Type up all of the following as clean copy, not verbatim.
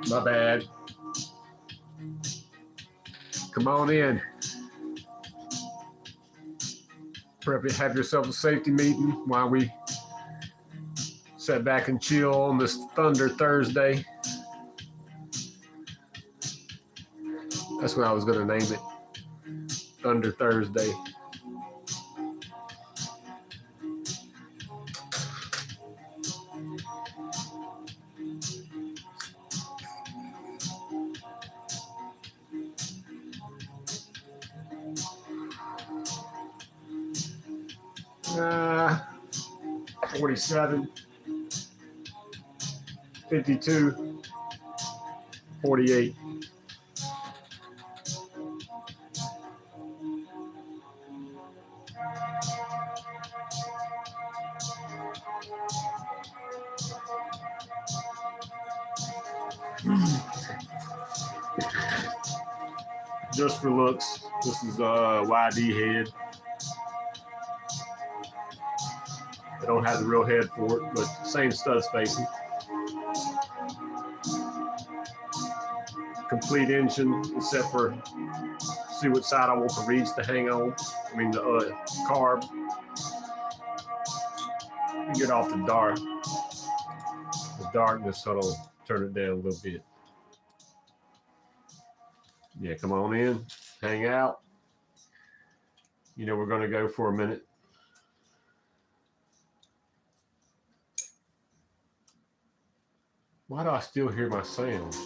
My bad. Come on in. Have yourself a safety meeting while we sit back and chill on this Thunder Thursday. That's what I was going to name it. Thunder Thursday. Uh, 47, 52, 48. Just for looks, this is a YD head. I don't have the real head for it, but same stud spacing. Complete engine, except for see what side I want the reeds to hang on. I mean the carb. Get off the darkness. Hold on, turn it down a little bit. Yeah, come on in, hang out. You know we're gonna go for a minute. Why do I still hear my sound?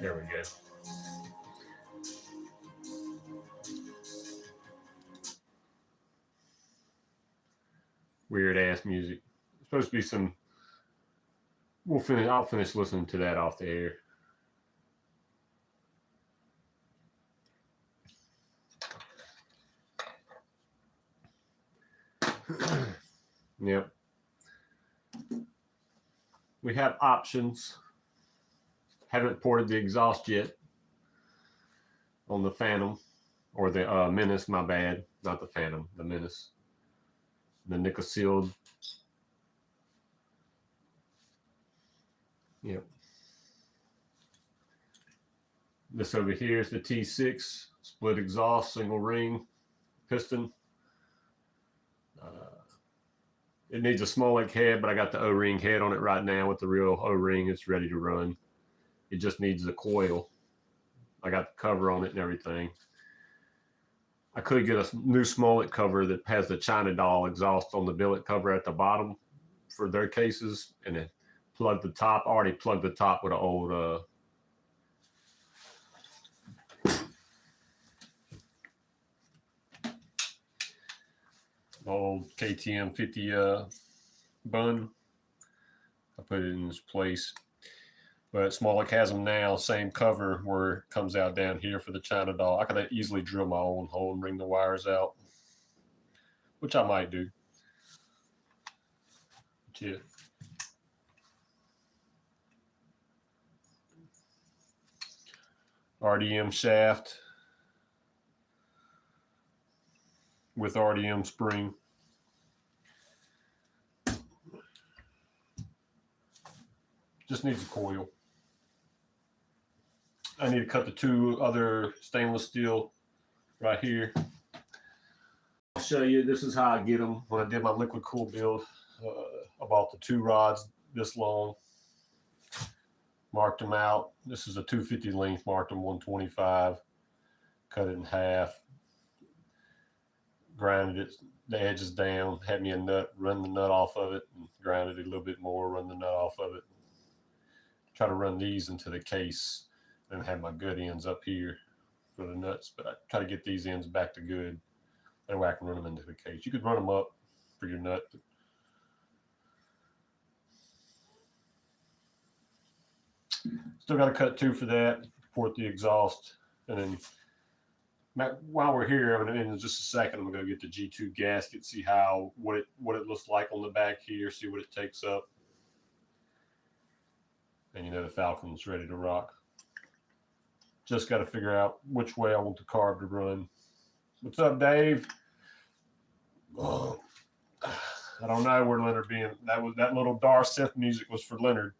There we go. Weird ass music. It's supposed to be some. I'll finish listening to that off the air. Yep. We have options. Haven't ported the exhaust yet on the Phantom or the Menace. My bad, not the Phantom, the Menace. The nickel sealed. Yep. This over here is the T6 split exhaust, single ring piston. It needs a small link head, but I got the O-ring head on it right now with the real O-ring. It's ready to run. It just needs the coil. I got the cover on it and everything. I could get a new Smollett cover that has the China doll exhaust on the billet cover at the bottom for their cases, and then plug the top. I already plugged the top with an old KTM 50 bun. I put it in its place. But Smollett has them now, same cover where it comes out down here for the China doll. I could easily drill my own hole and bring the wires out, which I might do. But yeah. RDM shaft with RDM spring. Just needs a coil. I need to cut the two other stainless steel right here. I'll show you, this is how I get them. When I did my liquid cool build, I bought the two rods this long, marked them out. This is a 250 length, marked them 125, cut it in half, grinded it, the edges down, had me a nut, run the nut off of it, and grinded it a little bit more, run the nut off of it. Try to run these into the case and have my good ends up here for the nuts, but I try to get these ends back to good. That way I can run them into the case. You could run them up for your nut. Still got to cut two for that, port the exhaust, and then while we're here, in just a second, I'm gonna go get the G2 gasket, see what it looks like on the back here, see what it takes up. And you know the Falcon's ready to rock. Just got to figure out which way I want the carb to run. What's up, Dave? Oh, I don't know where Leonard being. That little Dar synth music was for Leonard,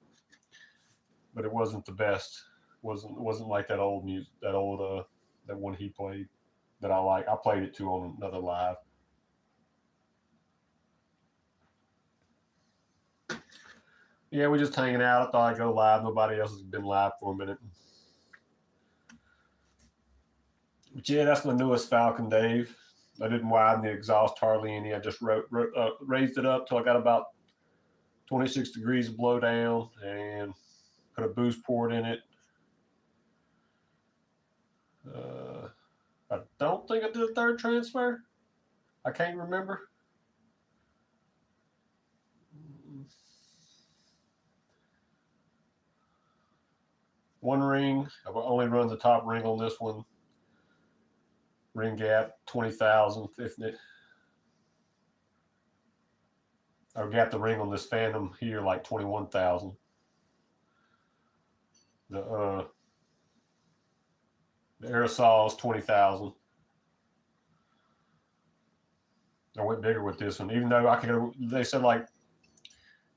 but it wasn't the best. Wasn't like that old music, that one he played that I like. I played it too on another live. Yeah, we're just hanging out. I thought I'd go live. Nobody else has been live for a minute. But yeah, that's my newest Falcon, Dave. I didn't widen the exhaust hardly any. I just raised it up till I got about 26 degrees of blow down and put a boost port in it. I don't think I did a third transfer. I can't remember. One ring. I only run the top ring on this one. Ring gap 20,000. I've got the ring on this Phantom here like 21,000. The aerosol is 20,000. I went bigger with this one, even though I could go. They said like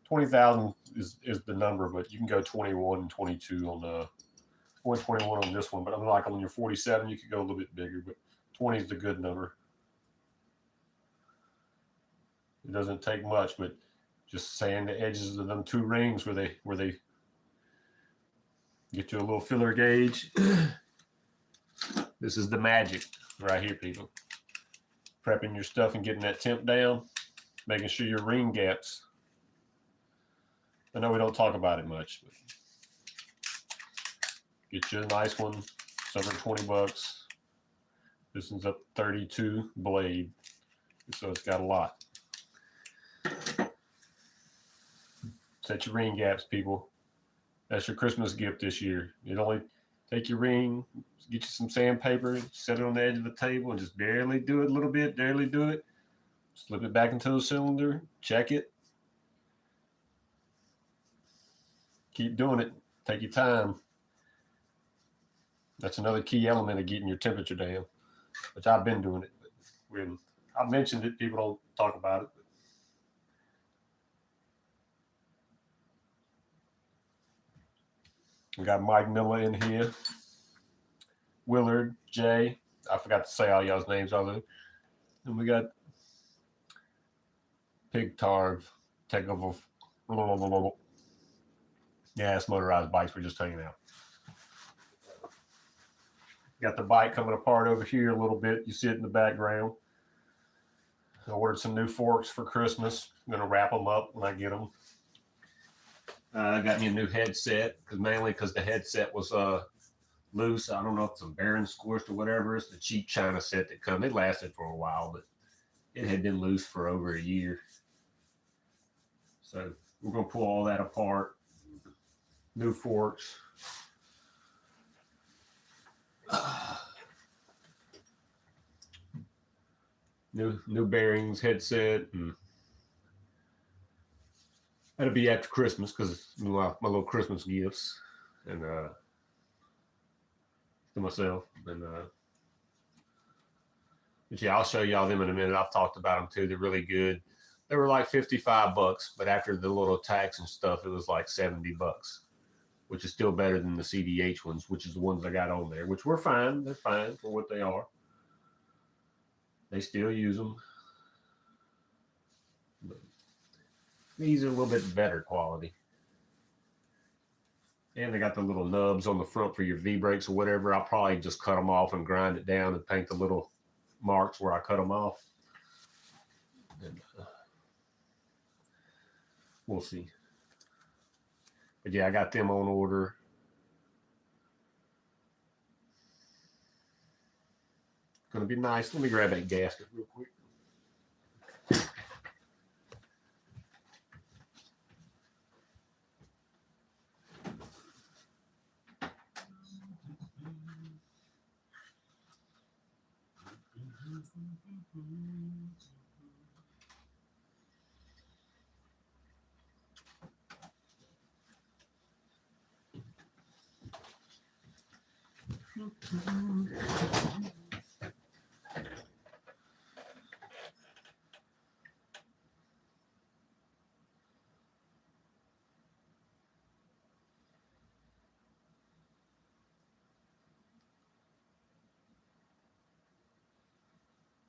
20,000 is the number, but you can go 21 and 22 on the 21 on this one. But I'm like on your 47, you could go a little bit bigger, but 20 is the good number. It doesn't take much, but just sand the edges of them two rings where they get you a little filler gauge. This is the magic right here, people. Prepping your stuff and getting that temp down, making sure your ring gaps. I know we don't talk about it much, but get you a nice one. It's over 20 bucks. This one's a 32 blade, so it's got a lot. Set your ring gaps, people. That's your Christmas gift this year. You only take your ring, get you some sandpaper, set it on the edge of the table, and just barely do it a little bit, barely do it. Slip it back into the cylinder, check it. Keep doing it. Take your time. That's another key element of getting your temperature down, which I've been doing it. But I've mentioned it, people don't talk about it. We got Mike Miller in here. Willard, Jay. I forgot to say all y'all's names other. And we got Pig Tarv, Takeover. Yeah, it's Motorized Bikes. We're just hanging out. Got the bike coming apart over here a little bit. You see it in the background. I ordered some new forks for Christmas. I'm going to wrap them up when I get them. I got me a new headset, mainly because the headset was loose. I don't know if some bearings squished or whatever. It's the cheap China set that come. It lasted for a while, but it had been loose for over a year. So we're going to pull all that apart. New forks. New bearings, headset, and that'll be after Christmas because it's my little Christmas gifts and to myself. And but yeah, I'll show y'all them in a minute. I've talked about them too. They're really good. They were like 55 bucks, but after the little tax and stuff, it was like 70 bucks, which is still better than the CDH ones, which is the ones I got on there, which were fine. They're fine for what they are. They still use them. But these are a little bit better quality. And they got the little nubs on the front for your V-brakes or whatever. I'll probably just cut them off and grind it down and paint the little marks where I cut them off. And we'll see. But yeah, I got them on order. Gonna be nice. Let me grab that gasket real quick.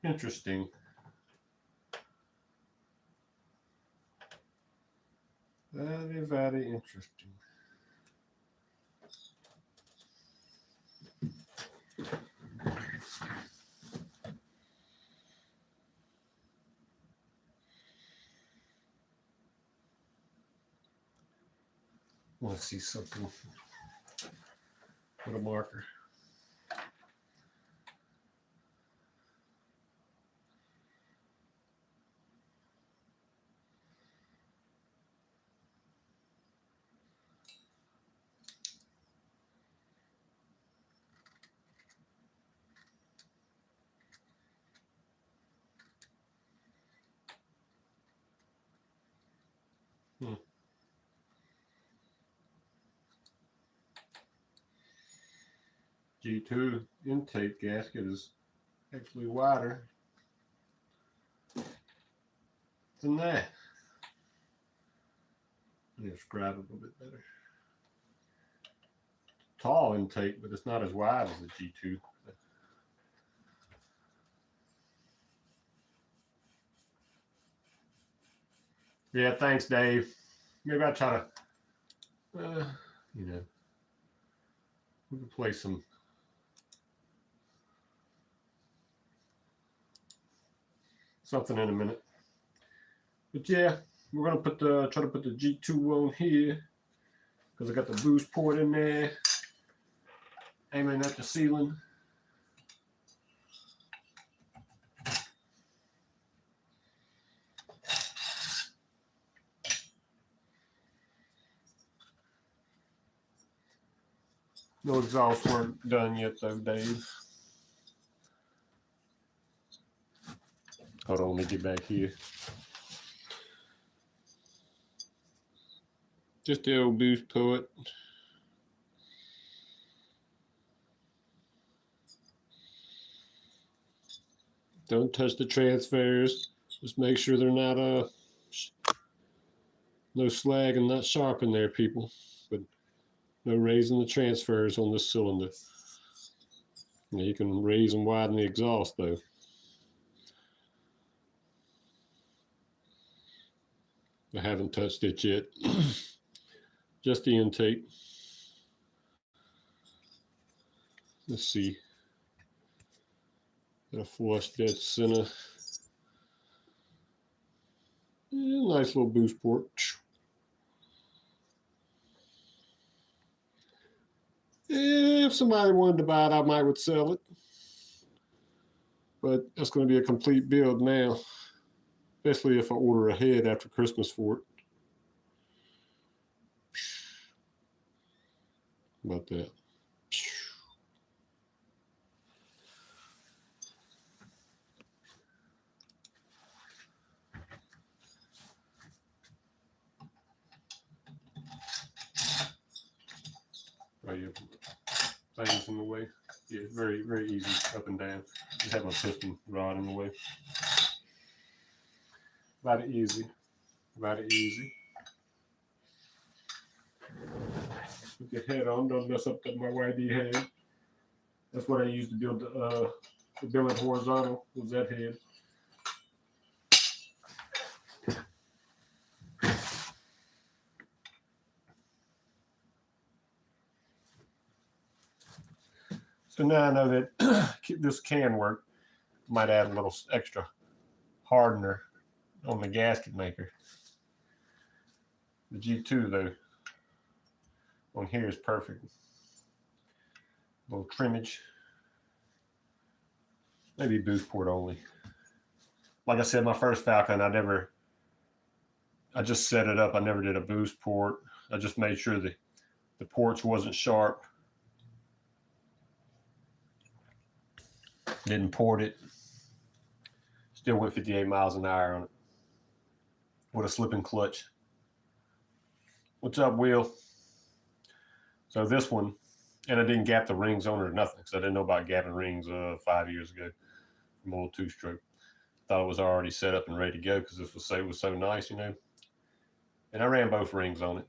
Interesting. Very, very interesting. I want to see something with a marker. G2 intake gasket is actually wider than that. Let me describe it a little bit better. Tall intake, but it's not as wide as the G2. Yeah, thanks, Dave. Maybe I'll try to, you know, we can play some something in a minute. But yeah, we're gonna try to put the G2 on here because I got the boost port in there, aiming at the ceiling. No exhaust work done yet though, Dave. Hold on, let me get back here. Just the old boost port. Don't touch the transfers. Just make sure they're not no slag and not sharp in there, people. But no raising the transfers on this cylinder. Now you can raise and widen the exhaust though. I haven't touched it yet. Just the intake. Let's see. Gotta flush dead center. Nice little boost port. If somebody wanted to buy it, I might would sell it. But that's going to be a complete build now, especially if I order ahead after Christmas for it. About that. Right here. Things in the way. Yeah, very, very easy up and down. Just have my piston rod in the way. About it easy. About it easy. Put the head on, don't mess up my YD head. That's what I used to build the billet horizontal, was that head. So now I know that this can work. Might add a little extra hardener on the gasket maker. The G2 though, on here is perfect. A little trimmage. Maybe boost port only. Like I said, my first Falcon, I just set it up. I never did a boost port. I just made sure the ports wasn't sharp. Didn't port it. Still went 58 miles an hour on it with a slipping clutch. What's up, Will? So this one, and I didn't gap the rings on it or nothing because I didn't know about gapping rings 5 years ago from a little two-stroke. Thought it was already set up and ready to go because it was so nice, you know. And I ran both rings on it,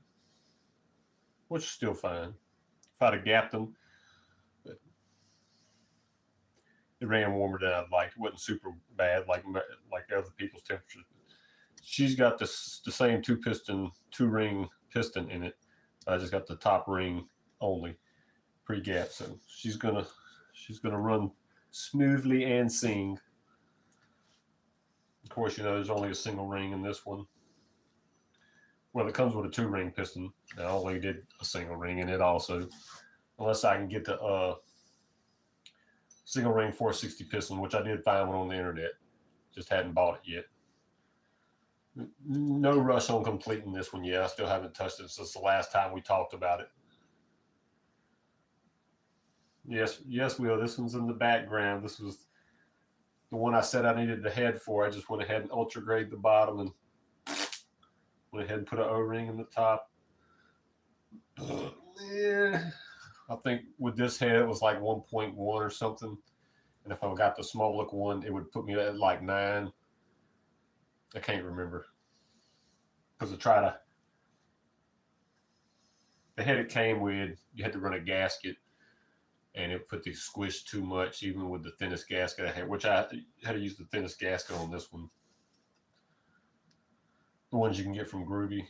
which is still fine. If I'd have gapped them, but It ran warmer than I'd like. It wasn't super bad like other people's temperatures. She's got the same two ring piston in it. I just got the top ring only pre-gap, so she's gonna run smoothly and sing. Of course, there's only a single ring in this one. Well, it comes with a 2-ring piston. I only did a single ring in it also, unless I can get the single ring 460 piston, which I did find one on the internet. Just hadn't bought it yet. No rush on completing this one yet. I still haven't touched it since the last time we talked about it. Yes, Will. This one's in the background. This was the one I said I needed the head for. I just went ahead and ultra grade the bottom and went ahead and put an O-ring in the top. Yeah, I think with this head it was like 1.1 or something, and if I got the small look one, it would put me at like 9. I can't remember because the head it came with, you had to run a gasket, and it put the squish too much, even with the thinnest gasket I had, which I had to use the thinnest gasket on this one. The ones you can get from Groovy,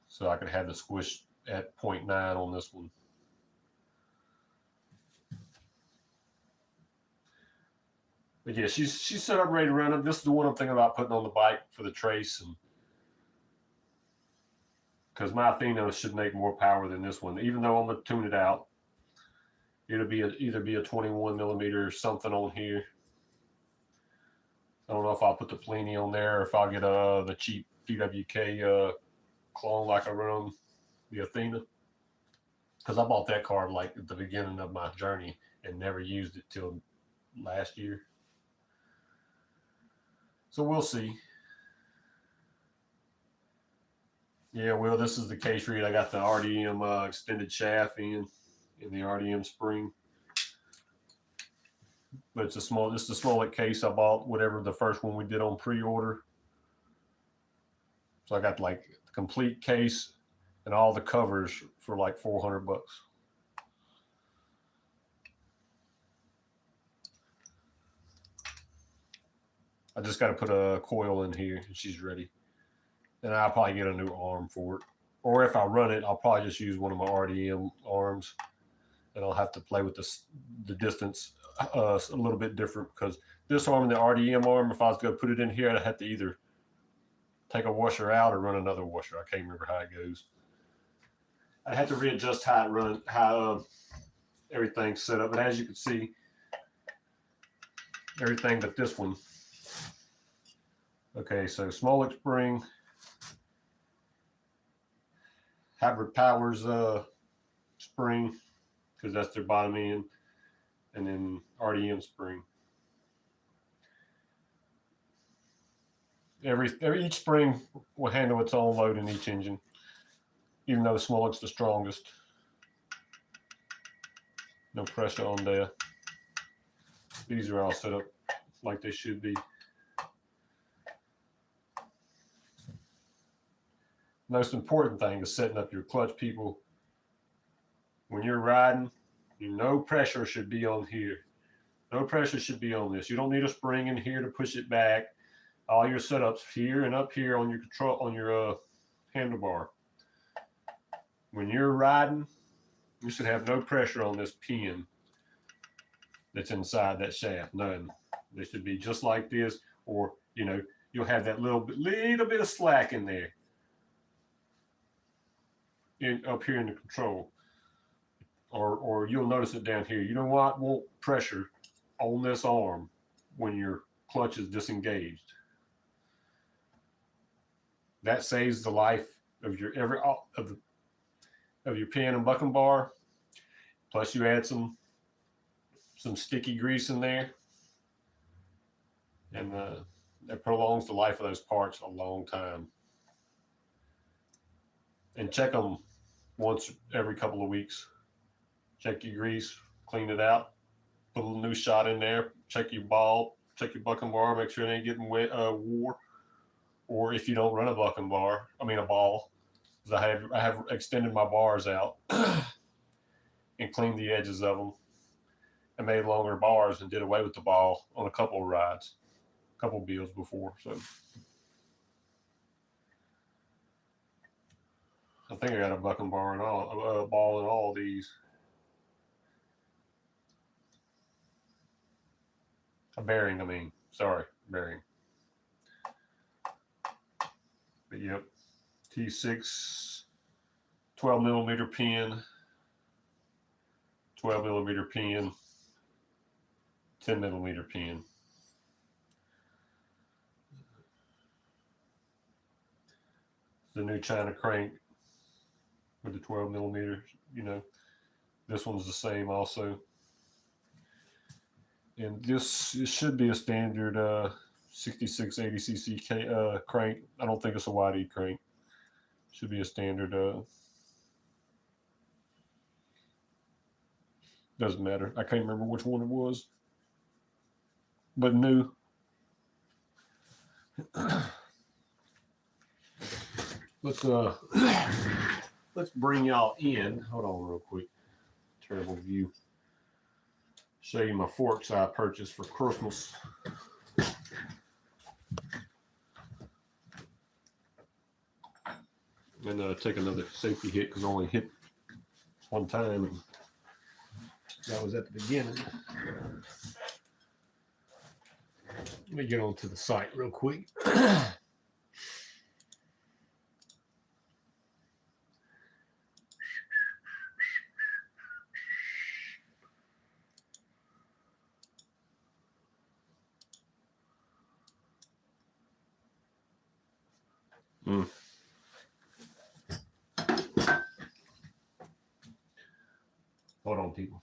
so I could have the squish at 0.9 on this one. But yeah, she's set up ready to run it. This is the one I'm thinking about putting on the bike for the trace, and because my Athena should make more power than this one, even though I'm gonna tune it out. It'll be either be a 21 millimeter or something on here. I don't know if I'll put the Pliny on there or if I'll get the cheap PWK clone like I run on the Athena, because I bought that car like at the beginning of my journey and never used it till last year. So we'll see. Yeah, well, this is the case read. I got the RDM extended shaft in the RDM spring, but it's just a small case I bought, whatever the first one we did on pre-order. So I got like the complete case and all the covers for like $400. I just got to put a coil in here and she's ready. And I'll probably get a new arm for it. Or if I run it, I'll probably just use one of my RDM arms, and I'll have to play with the distance a little bit different, because this arm and the RDM arm, if I was going to put it in here, I'd have to either take a washer out or run another washer. I can't remember how it goes. I had to readjust how everything's set up. But as you can see, everything but this one. Okay, so Smolik spring, Hybrid Powers spring, because that's their bottom end, and then RDM spring. Each spring will handle its own load in each engine, even though the Smolik's the strongest. No pressure on there. These are all set up like they should be. Most important thing is setting up your clutch, people. When you're riding, no pressure should be on here. No pressure should be on this. You don't need a spring in here to push it back. All your setups here and up here on your control, on your handlebar. When you're riding, you should have no pressure on this pin that's inside that shaft. None. They should be just like this, or you'll have that little bit of slack in there. Up here in the control, or you'll notice it down here. You don't want pressure on this arm when your clutch is disengaged. That saves the life of your your pin and bucking bar. Plus, you add some sticky grease in there, and that prolongs the life of those parts a long time. And check them once every couple of weeks. Check your grease, clean it out, put a little new shot in there, check your ball, check your bucking bar, make sure it ain't getting wore. Or if you don't run a bucking bar, a ball, because I have extended my bars out and cleaned the edges of them. I made longer bars and did away with the ball on a couple of rides, a couple of builds before. So I think I got a bucking bar and all, a ball in all these. A bearing, I mean, sorry, bearing. But yep, T6, 12 millimeter pin, 12 millimeter pin, 10 millimeter pin. The new China crank with the 12 millimeters, you know, this one's the same also. And this should be a standard 6680 cc crank. I don't think it's a YD crank. Should be a standard. Doesn't matter. I can't remember which one it was, but new. Let's bring y'all in. Hold on real quick. Terrible view. Show you my forks I purchased for Christmas. And take another safety hit because I only hit one time. And that was at the beginning. Let me get onto the site real quick. Hold on, people.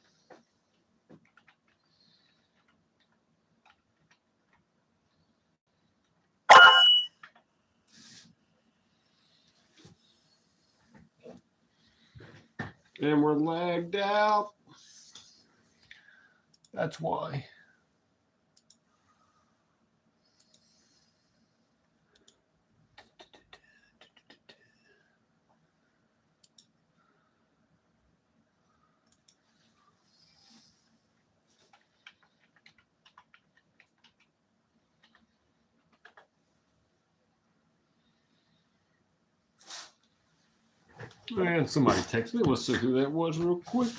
And we're lagged out. That's why. And somebody texted me. Let's see who that was real quick.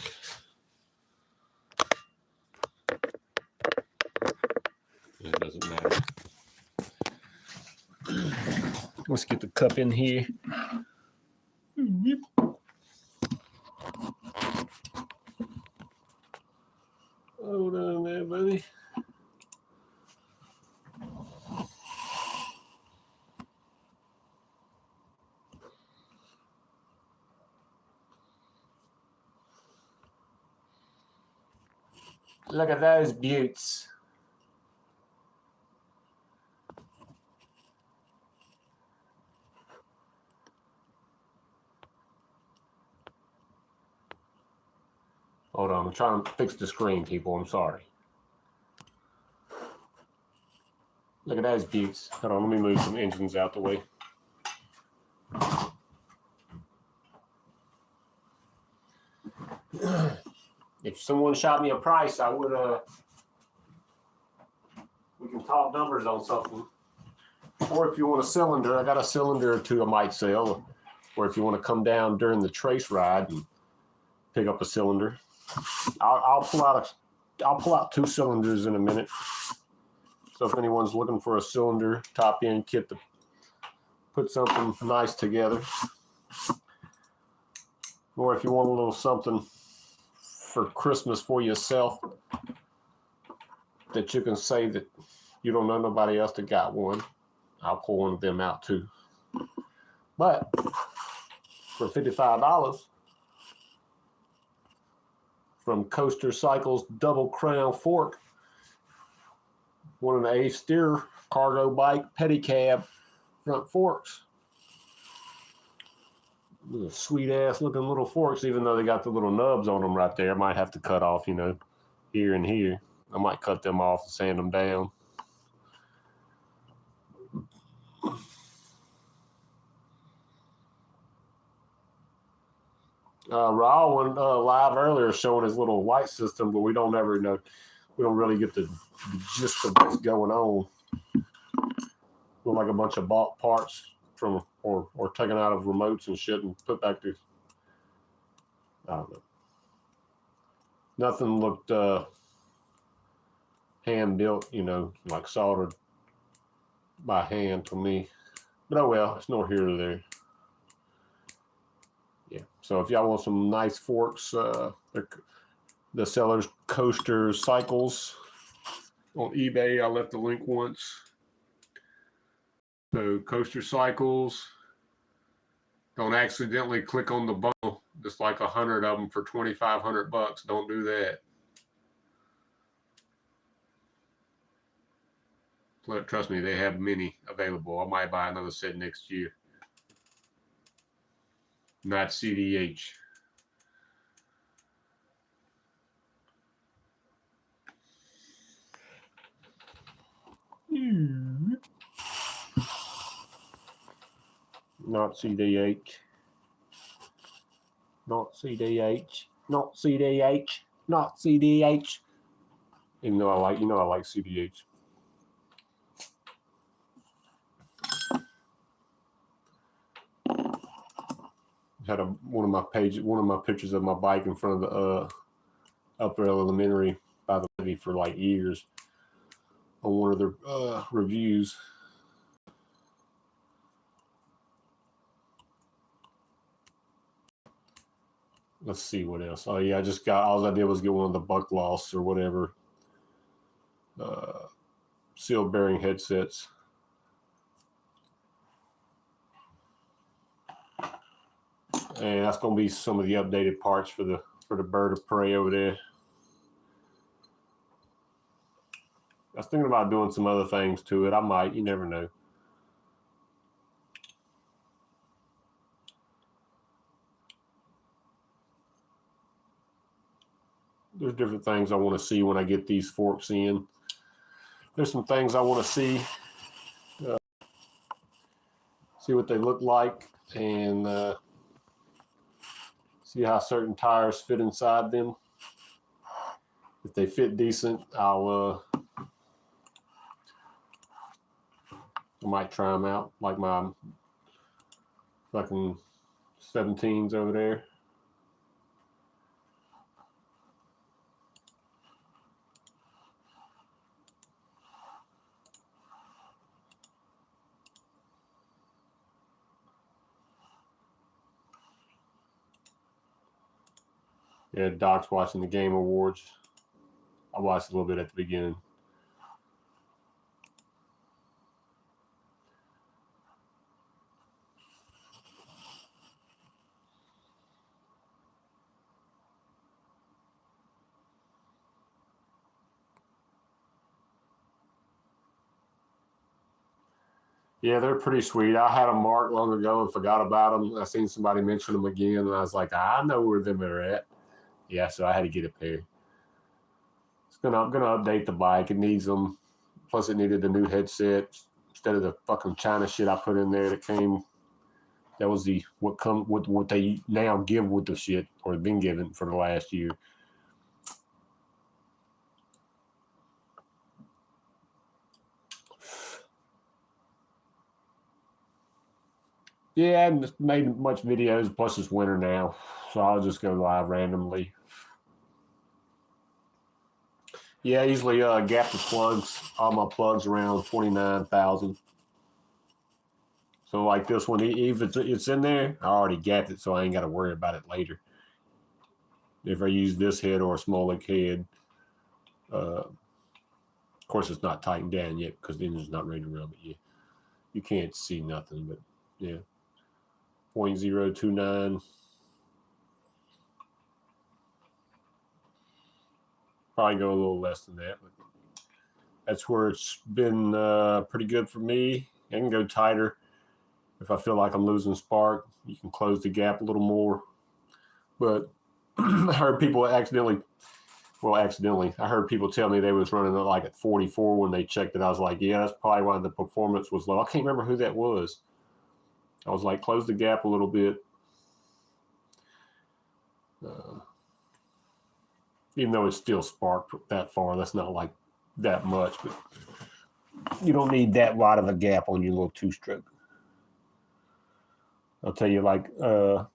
It doesn't matter. Let's get the cup in here. Hold on there, buddy. Look at those beauts. Hold on, I'm trying to fix the screen, people. I'm sorry. Look at those beauts. Hold on, let me move some engines out the way. If someone shot me a price, I would, we can talk numbers on something. Or if you want a cylinder, I got a cylinder or two I might sell. Or if you want to come down during the trace ride and pick up a cylinder, I'll pull out 2 cylinders in a minute. So if anyone's looking for a cylinder top end kit to put something nice together, or if you want a little something for Christmas for yourself that you can say that you don't know nobody else that got one, I'll pull one of them out too. But for $55 from Coaster Cycles Double Crown Fork, one of the A steer cargo bike pedicab front forks. Little sweet ass looking little forks, even though they got the little nubs on them right there. I might have to cut off, you know, here and here. I might cut them off and sand them down. Raul went live earlier showing his little light system, but we don't ever know. We don't really get the gist of what's going on. Look like a bunch of bought parts from or taken out of remotes and shit and put back to. I don't know. Nothing looked hand built, like soldered by hand to me. But oh well, it's nor here nor there. Yeah. So if y'all want some nice forks, the seller's Coaster Cycles on eBay. I left the link once. So Coaster Cycles. Don't accidentally click on the bundle. Just like 100 of them for $2,500. Don't do that. Trust me, they have many available. I might buy another set next year. Not CDH. Not CDH. Not CDH. Not CDH. Not CDH. Even though I like CDH. Had one of my pictures of my bike in front of the Upper Elementary by the levee for like years on one of their reviews. Let's see what else. Oh yeah, all I did was get one of the buck loss or whatever seal bearing headsets. And that's going to be some of the updated parts for the bird of prey over there. I was thinking about doing some other things to it. I might. You never know. There's different things I want to see when I get these forks in. There's some things I want to see what they look like, and see how certain tires fit inside them. If they fit decent, I might try them out, like my fucking 17s over there. Yeah, Doc's watching the Game Awards. I watched a little bit at the beginning. Yeah, they're pretty sweet. I had them marked long ago and forgot about them. I seen somebody mention them again, and I was like, I know where them are at. Yeah, so I had to get a pair. I'm gonna update the bike. It needs them. Plus, it needed a new headset instead of the fucking China shit I put in there that came. That was what they now give with the shit, or have been given for the last year. Yeah, I haven't made much videos. Plus, it's winter now, so I'll just go live randomly. Yeah, I usually gap the plugs. All my plugs around 29,000. So like this one, if it's in there, I already gapped it, so I ain't got to worry about it later. If I use this head or a small link head, of course it's not tightened down yet because the engine's not ready to run. But yeah, you can't see nothing. But yeah, 0.029. Probably go a little less than that, but that's where it's been pretty good for me. I can go tighter if I feel like I'm losing spark. You can close the gap a little more. But I heard people I heard people tell me they was running it like at 44 when they checked it. I was like, yeah, that's probably why the performance was low. I can't remember who that was. I was like, close the gap a little bit. Even though it's still sparked that far, that's not like that much, but you don't need that wide of a gap on your little two-stroke. I'll tell you, like a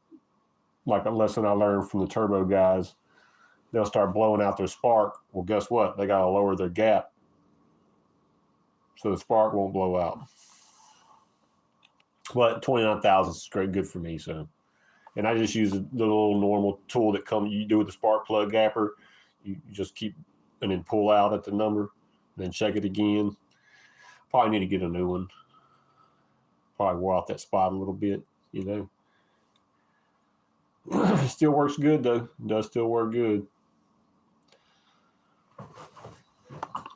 lesson I learned from the turbo guys, they'll start blowing out their spark. Well, guess what? They got to lower their gap so the spark won't blow out. But 29,000 is good for me. So, and I just use the little normal tool that you do with the spark plug gapper. You just keep and then pull out at the number, then check it again. Probably need to get a new one. Probably wore out that spot a little bit, you know. It still works good though. It does still work good.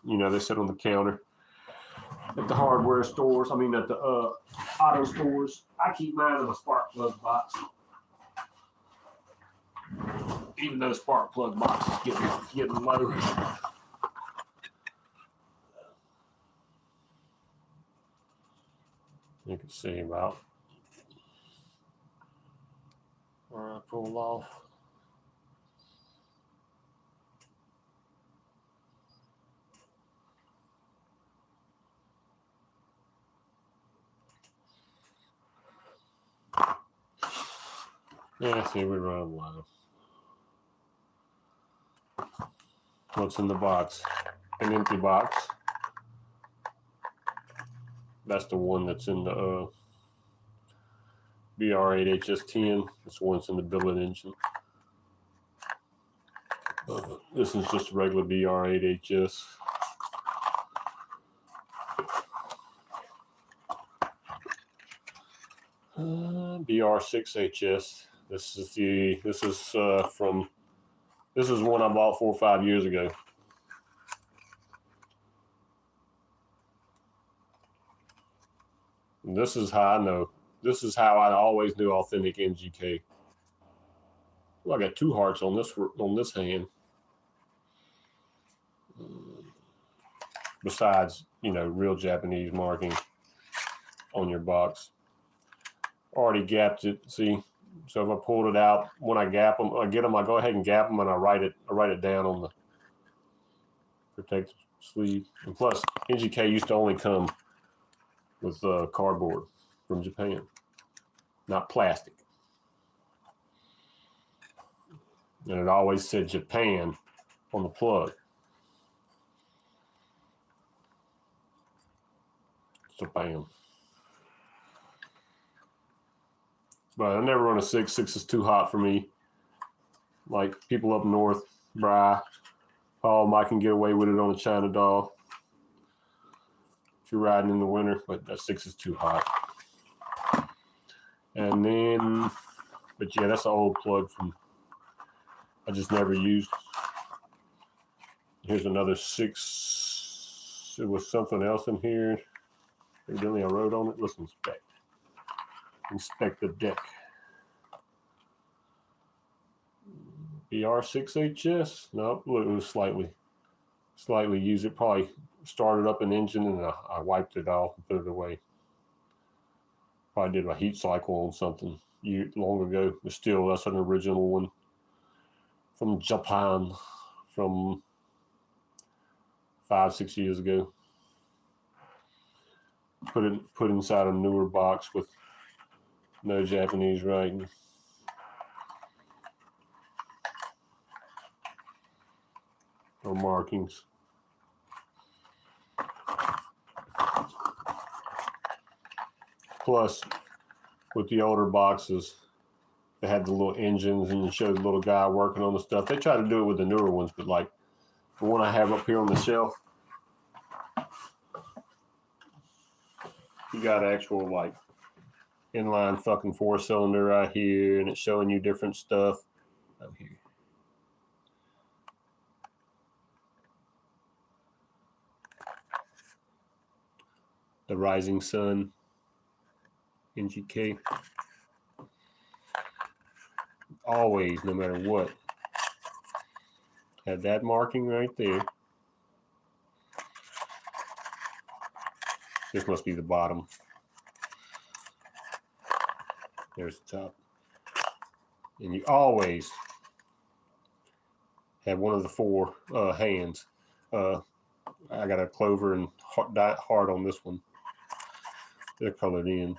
You know, they sit on the counter at the hardware stores. I mean, at the auto stores. I keep mine in a spark plug box. Even though the spark plug box is getting low. You can see about where I pulled off. Yeah, see, we're running low. What's in the box? An empty box. That's the one that's in the BR8HS10. This one's in the billet engine. This is just a regular BR8HS. BR6HS. This is one I bought 4 or 5 years ago. And this is how I know. This is how I always knew authentic NGK. Well, I got 2 hearts on this hand. Besides, you know, real Japanese marking on your box. Already gapped it. See, so if I pulled it out, when I gap them, I go ahead and gap them, and I write it down on the protective sleeve. And plus, NGK used to only come with cardboard from Japan, not plastic. And it always said Japan on the plug. Japan. But I never run a 6. 6 is too hot for me. Like people up north, Bry, Paul, I can get away with it on a China doll if you're riding in the winter, but that 6 is too hot. And then, but yeah, that's an old plug from I just never used. Here's another 6. It was something else in here. Evidently I wrote on it. Let's inspect the deck. BR6HS. No, it was slightly used. It probably started up an engine and I wiped it off and put it away. Probably did a heat cycle on something long ago. But still, that's an original one from Japan from 5, 6 years ago. Put inside a newer box with no Japanese writing. Or markings. Plus, with the older boxes, they had the little engines and you showed the little guy working on the stuff. They try to do it with the newer ones, but like the one I have up here on the shelf, you got actual like inline fucking 4-cylinder right here, and it's showing you different stuff up here. The Rising Sun NGK. Always, no matter what. Had that marking right there. This must be the bottom. There's the top. And you always Had one of the 4 hands. I got a clover and heart on this one. They're colored in.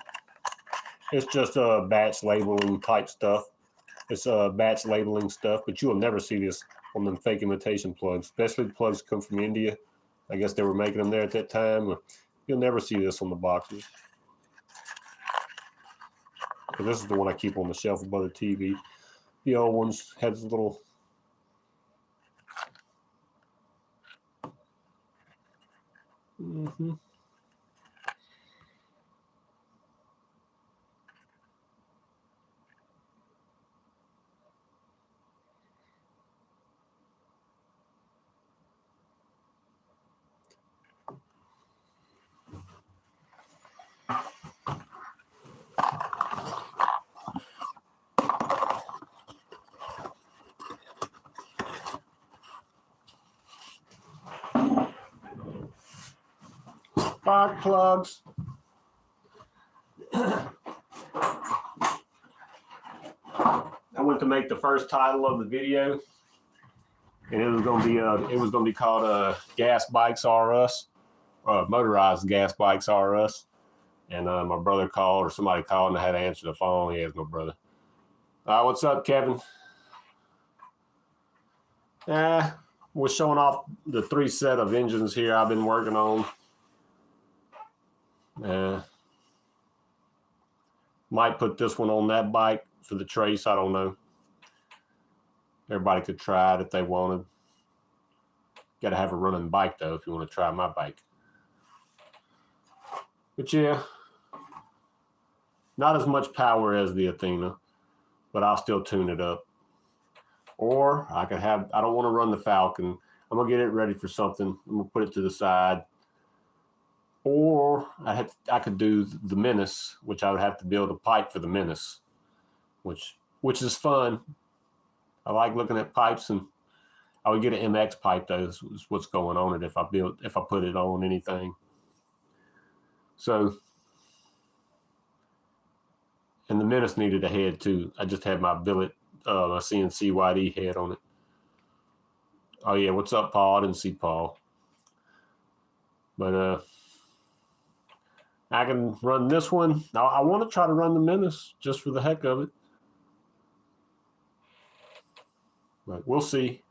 It's just batch labeling type stuff. It's batch labeling stuff, but you will never see this on them fake imitation plugs, especially the plugs come from India. I guess they were making them there at that time. You'll never see this on the boxes. But this is the one I keep on the shelf above the TV. The old ones had this little spark plugs. I went to make the first title of the video, and it was going to be called Gas Bikes R Us, Motorized Gas Bikes R Us. And my brother called, or somebody called, and I had to answer the phone. He has no brother. What's up, Kevin? We're showing off the 3 set of engines here I've been working on. Might put this one on that bike for the trace. I don't know. Everybody could try it if they wanted. Got to have a running bike, though, if you want to try my bike. But yeah, not as much power as the Athena, but I'll still tune it up. Or I could have, I don't want to run the Falcon. I'm going to get it ready for something. I'm going to put it to the side. Or I could do the Menace, which I would have to build a pipe for the Menace, which is fun. I like looking at pipes, and I would get an MX pipe, though, is what's going on it if I put it on anything. So, and the Menace needed a head too. I just had my billet, my CNC YD head on it. Oh yeah, what's up, Paul? I didn't see Paul. But I can run this one. Now I want to try to run the Menace just for the heck of it. But we'll see.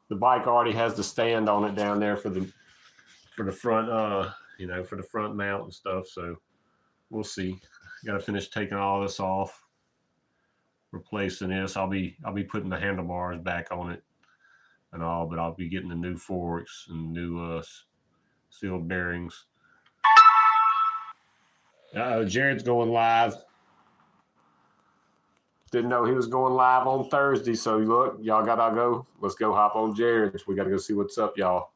The bike already has the stand on it down there for the front, for the front mount and stuff. So we'll see. Got to finish taking all this off, replacing this. I'll be putting the handlebars back on it and all, but I'll be getting the new forks and new sealed bearings. Jared's going live. Didn't know he was going live on Thursday, so look, y'all gotta go. Let's go hop on Jared's. We gotta go see what's up, y'all.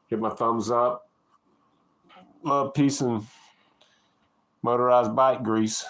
Hit my thumbs up. Love, peace, and motorized bike grease.